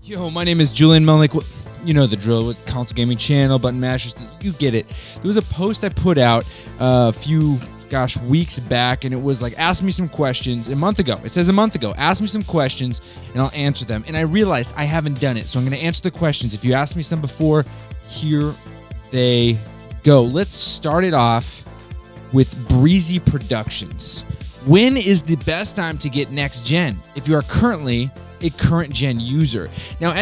Yo, my name is Julian Melnick. You know the drill with console gaming channel, button mashers. You get it. There was a post I put out a few, weeks back, and it was like, ask me some questions. A month ago. It says a month ago. Ask me some questions, and I'll answer them. And I realized I haven't done it, so I'm going to answer the questions. If you asked me some before, here they go. Let's start it off with Breezy Productions. When is the best time to get next gen if you are currently a current gen user? Now,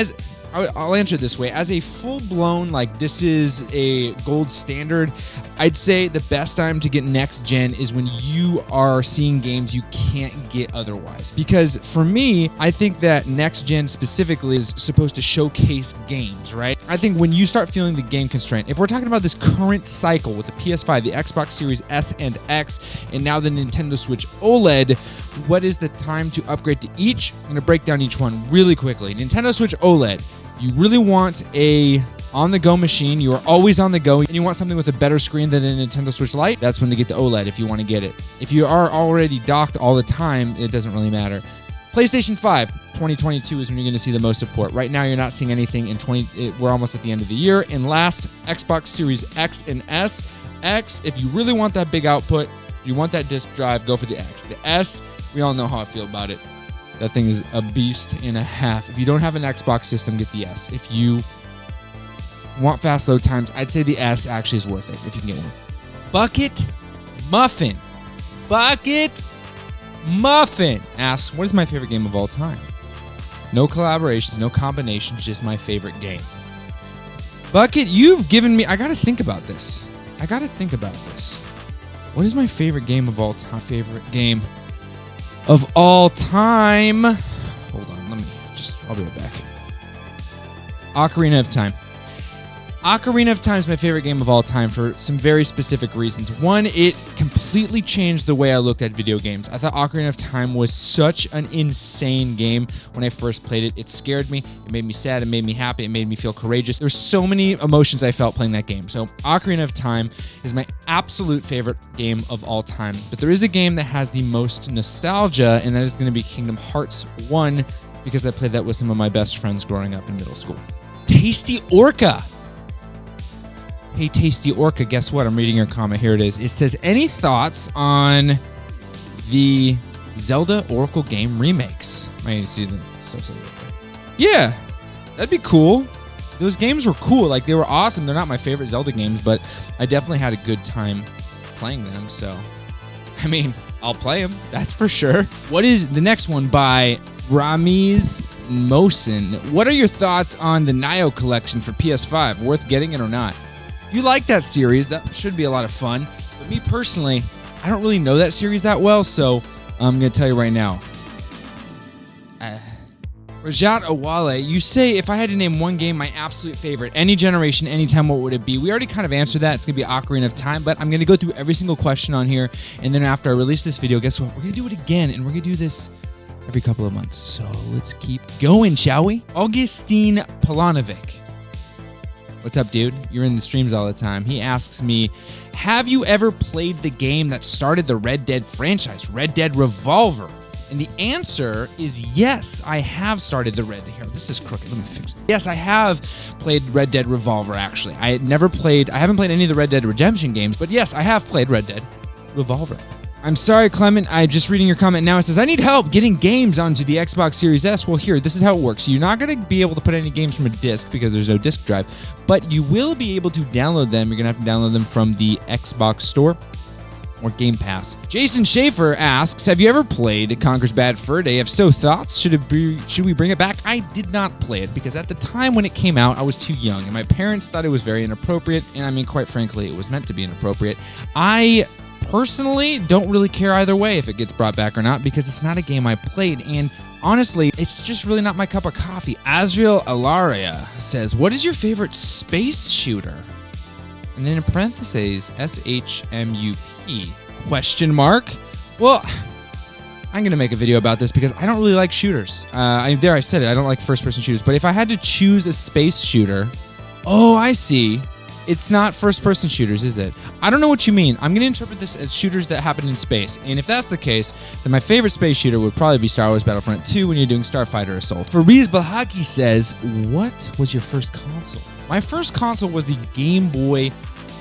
I'll answer it this way. As a full-blown, this is a gold standard, I'd say the best time to get next gen is when you are seeing games you can't get otherwise. Because for me, I think that next gen specifically is supposed to showcase games, right? I think when you start feeling the game constraint, if we're talking about this current cycle with the PS5, the Xbox Series S and X, and now the Nintendo Switch OLED, what is the time to upgrade to each? I'm going to break down each one really quickly. Nintendo Switch OLED. You really want a on-the-go machine. You are always on the go, and you want something with a better screen than a Nintendo Switch Lite. That's when to get the OLED if you want to get it. If you are already docked all the time, it doesn't really matter. PlayStation 5, 2022 is when you're going to see the most support. Right now, you're not seeing anything in we're almost at the end of the year. And last, Xbox Series X and S. X, if you really want that big output, you want that disk drive, go for the X. The S, we all know how I feel about it. That thing is a beast and a half. If you don't have an Xbox system, get the S. If you want fast load times, I'd say the S actually is worth it if you can get one. Bucket Muffin asks, what is my favorite game of all time? No collaborations, no combinations, just my favorite game. Bucket, you've given me... I got to think about this. What is my favorite game of all time? Hold on, I'll be right back. Ocarina of Time. Ocarina of Time is my favorite game of all time for some very specific reasons. One, it completely changed the way I looked at video games. I thought Ocarina of Time was such an insane game when I first played it. It scared me, it made me sad, it made me happy, it made me feel courageous. There's so many emotions I felt playing that game. So Ocarina of Time is my absolute favorite game of all time. But there is a game that has the most nostalgia, and that is going to be Kingdom Hearts 1, because I played that with some of my best friends growing up in middle school. Tasty Orca. Hey, Tasty Orca, guess what? I'm reading your comment. Here it is. It says, any thoughts on the Zelda Oracle game remakes? I need to see the stuff. Yeah, that'd be cool. Those games were cool. They were awesome. They're not my favorite Zelda games, but I definitely had a good time playing them. So, I'll play them. That's for sure. What is the next one by Ramiz Mosin? What are your thoughts on the Nioh collection for PS5? Worth getting it or not? You like that series, that should be a lot of fun. But me personally, I don't really know that series that well, so I'm going to tell you right now. Rajat Awale, you say, if I had to name one game my absolute favorite, any generation, anytime, what would it be? We already kind of answered that. It's going to be Ocarina of Time, but I'm going to go through every single question on here, and then after I release this video, guess what? We're going to do it again, and we're going to do this every couple of months. So let's keep going, shall we? Augustine Polanovic. What's up, dude? You're in the streams all the time. He asks me, have you ever played the game that started the Red Dead franchise, Red Dead Revolver? And the answer is yes, I have started the Red Dead. Here, this is crooked. Let me fix it. Yes, I have played Red Dead Revolver, actually. I haven't played any of the Red Dead Redemption games, but yes, I have played Red Dead Revolver. I'm sorry, Clement. I'm just reading your comment now. It says, I need help getting games onto the Xbox Series S. Well, here, this is how it works. You're not going to be able to put any games from a disc because there's no disc drive, but you will be able to download them. You're going to have to download them from the Xbox Store or Game Pass. Jason Schaefer asks, have you ever played Conker's Bad Fur Day? If so, thoughts? Should we bring it back? I did not play it because at the time when it came out, I was too young, and my parents thought it was very inappropriate, and quite frankly, it was meant to be inappropriate. I personally don't really care either way if it gets brought back or not because it's not a game I played, and honestly, it's just really not my cup of coffee. Azriel Alaria says, what is your favorite space shooter? And then in parentheses, SHMUP, question mark. Well, I'm going to make a video about this because I don't really like shooters. I said it, I don't like first-person shooters, but if I had to choose a space shooter, oh, I see. It's not first-person shooters, is it? I don't know what you mean. I'm going to interpret this as shooters that happen in space. And if that's the case, then my favorite space shooter would probably be Star Wars Battlefront 2 when you're doing Starfighter Assault. Fariz Bahaki says, what was your first console? My first console was the Game Boy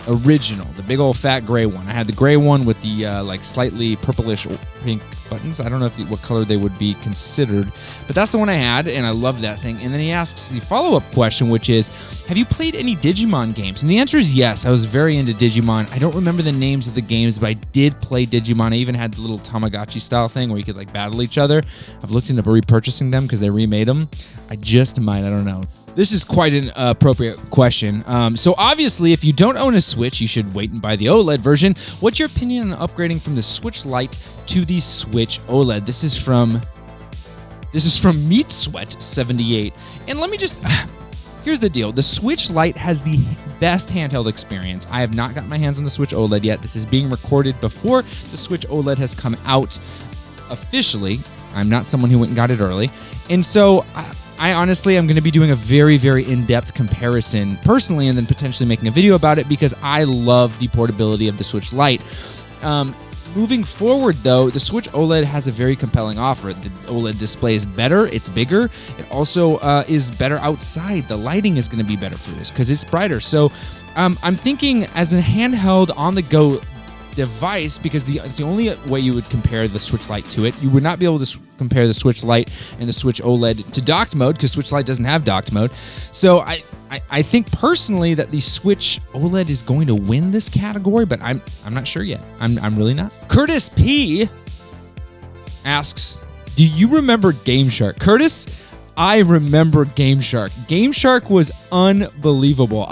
original, the big old fat gray one. I had the gray one with the like slightly purplish pink buttons. I don't know what color they would be considered, but that's the one I had, and I loved that thing. And then he asks the follow-up question, which is, have you played any Digimon games? And the answer is yes. I was very into Digimon. I don't remember the names of the games, but I did play Digimon. I even had the little Tamagotchi style thing where you could like battle each other. I've looked into repurchasing them because they remade them. I just might. I don't know. This is quite an appropriate question. So obviously, if you don't own a Switch, you should wait and buy the OLED version. What's your opinion on upgrading from the Switch Lite to the Switch OLED? This is from Meat Sweat 78. And let me just here's the deal. The Switch Lite has the best handheld experience. I have not gotten my hands on the Switch OLED yet. This is being recorded before the Switch OLED has come out officially. I'm not someone who went and got it early. And so I honestly am going to be doing a very, very in-depth comparison personally and then potentially making a video about it because I love the portability of the Switch Lite. Moving forward, though, the Switch OLED has a very compelling offer. The OLED display is better. It's bigger. It also is better outside. The lighting is going to be better for this because it's brighter. So I'm thinking as a handheld on-the-go device, because it's the only way you would compare the Switch Lite to it. You would not be able to compare the Switch Lite and the Switch OLED to docked mode because Switch Lite doesn't have docked mode. So I think personally that the Switch OLED is going to win this category, but I'm not sure yet. I'm really not. Curtis P asks, do you remember Game Shark? Curtis, I remember Game Shark. Game Shark was unbelievable.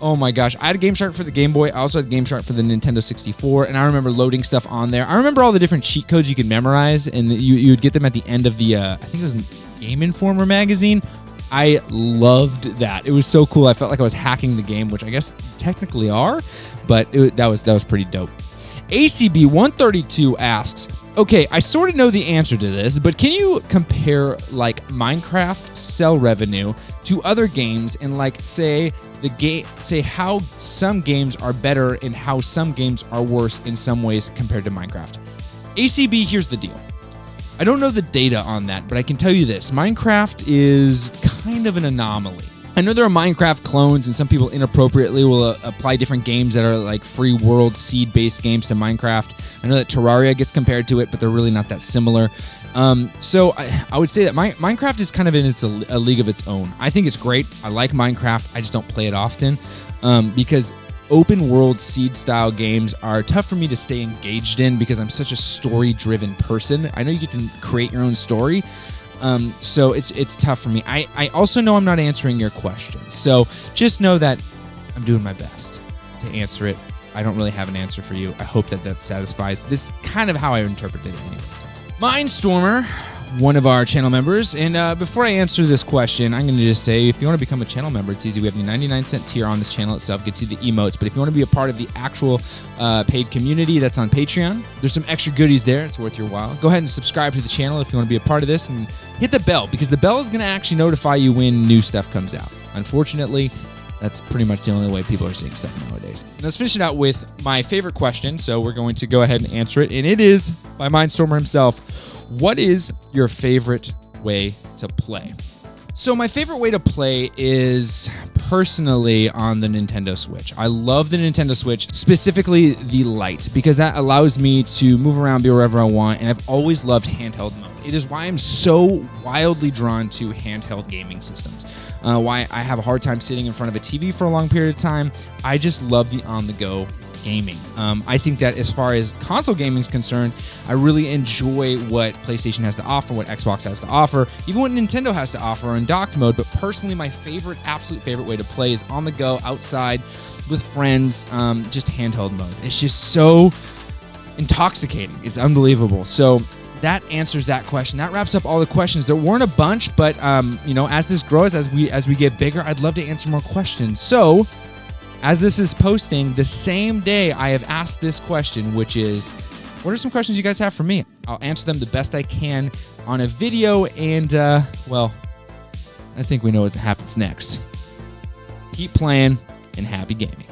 Oh my gosh. I had a Game Shark for the Game Boy. I also had a Game Shark for the Nintendo 64, and I remember loading stuff on there. I remember all the different cheat codes you could memorize, and you would get them at the end of the, I think it was Game Informer magazine. I loved that. It was so cool. I felt like I was hacking the game, which I guess technically are, but that was pretty dope. ACB132 asks, okay, I sort of know the answer to this, but can you compare like Minecraft sell revenue to other games and like say how some games are better and how some games are worse in some ways compared to Minecraft? ACB, here's the deal. I don't know the data on that, but I can tell you this. Minecraft is kind of an anomaly. I know there are Minecraft clones, and some people inappropriately will apply different games that are like free world seed-based games to Minecraft. I know that Terraria gets compared to it, but they're really not that similar. So I would say that Minecraft is kind of in a league of its own. I think it's great. I like Minecraft. I just don't play it often because open world seed style games are tough for me to stay engaged in because I'm such a story-driven person. I know you get to create your own story. So it's tough for me. I also know I'm not answering your question. So just know that I'm doing my best to answer it. I don't really have an answer for you. I hope that satisfies. This is kind of how I interpret it anyways. Mindstormer, one of our channel members. And before I answer this question, I'm going to just say, if you want to become a channel member, it's easy. We have the 99-cent tier on this channel itself. You can see the emotes. But if you want to be a part of the actual paid community that's on Patreon, there's some extra goodies there. It's worth your while. Go ahead and subscribe to the channel if you want to be a part of this. And hit the bell, because the bell is going to actually notify you when new stuff comes out. Unfortunately, that's pretty much the only way people are seeing stuff nowadays. And let's finish it out with my favorite question. So we're going to go ahead and answer it. And it is by Mindstormer himself. What is your favorite way to play? So my favorite way to play is personally on the Nintendo Switch. I love the Nintendo Switch, specifically the Lite, because that allows me to move around, be wherever I want, and I've always loved handheld mode. It is why I'm so wildly drawn to handheld gaming systems. Why I have a hard time sitting in front of a TV for a long period of time. I just love the on-the-go gaming. I think that as far as console gaming is concerned, I really enjoy what PlayStation has to offer, what Xbox has to offer, even what Nintendo has to offer in docked mode. But personally, my absolute favorite way to play is on the go, outside, with friends, just handheld mode. It's just so intoxicating. It's unbelievable. So that answers that question. That wraps up all the questions. There weren't a bunch, but as this grows, as we get bigger, I'd love to answer more questions. So as this is posting, the same day I have asked this question, which is, what are some questions you guys have for me? I'll answer them the best I can on a video, and, I think we know what happens next. Keep playing. and happy gaming.